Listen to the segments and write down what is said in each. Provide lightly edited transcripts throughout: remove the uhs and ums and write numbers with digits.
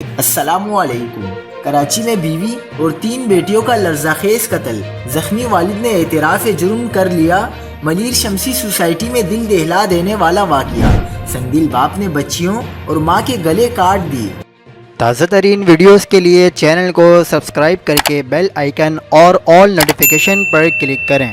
السلام علیکم۔ کراچی میں بیوی اور 3 بیٹیوں کا لرزاخیز قتل، زخمی والد نے اعتراف جرم کر لیا۔ ملیر شمسی سوسائٹی میں دل دہلا دینے والا واقعہ، سنگدل باپ نے بچیوں اور ماں کے گلے کاٹ دیے۔ تازہ ترین ویڈیوز کے لیے چینل کو سبسکرائب کر کے بیل آئیکن اور آل نوٹیفیکیشن پر کلک کریں۔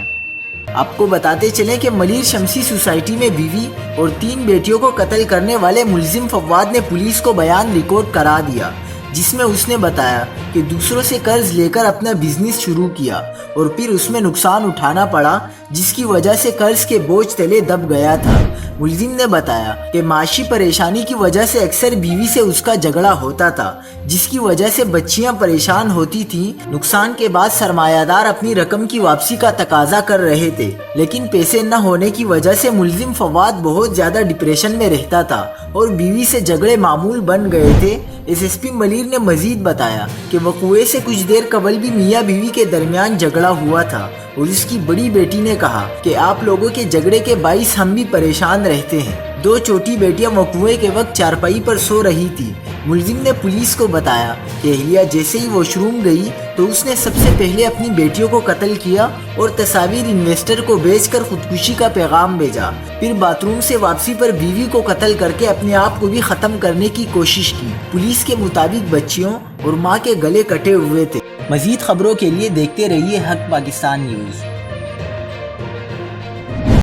آپ کو بتاتے چلیں کہ ملیر شمسی سوسائٹی میں بیوی اور 3 بیٹیوں کو قتل کرنے والے ملزم فواد نے پولیس کو بیان ریکارڈ کرا دیا، جس میں اس نے بتایا کہ دوسروں سے قرض لے کر اپنا بزنس شروع کیا اور پھر اس میں نقصان اٹھانا پڑا، جس کی وجہ سے قرض کے بوجھ تلے دب گیا تھا۔ ملزم نے بتایا کہ معاشی پریشانی کی وجہ سے اکثر بیوی سے اس کا جھگڑا ہوتا تھا، جس کی وجہ سے بچیاں پریشان ہوتی تھیں۔ نقصان کے بعد سرمایہ دار اپنی رقم کی واپسی کا تقاضا کر رہے تھے، لیکن پیسے نہ ہونے کی وجہ سے ملزم فواد بہت زیادہ ڈپریشن میں رہتا تھا اور بیوی سے جھگڑے معمول بن گئے تھے۔ ایس ایس پی ملیر نے مزید بتایا کہ وقوعے سے کچھ دیر قبل بھی میاں بیوی کے درمیان جھگڑا ہوا تھا اور اس کی بڑی بیٹی نے کہا کہ آپ لوگوں کے جھگڑے کے باعث ہم بھی پریشان رہتے ہیں۔ 2 چھوٹی بیٹیاں وقوعے کے وقت چارپائی پر سو رہی تھی۔ ملزم نے پولیس کو بتایا کہ اہلیہ جیسے ہی واش روم گئی تو اس نے سب سے پہلے اپنی بیٹیوں کو قتل کیا اور تصاویر انویسٹر کو بیچ کر خودکشی کا پیغام بھیجا، پھر باتھ روم سے واپسی پر بیوی کو قتل کر کے اپنے آپ کو بھی ختم کرنے کی کوشش کی۔ پولیس کے مطابق بچیوں اور ماں کے گلے کٹے ہوئے تھے۔ مزید خبروں کے لیے دیکھتے رہیے حق پاکستان نیوز۔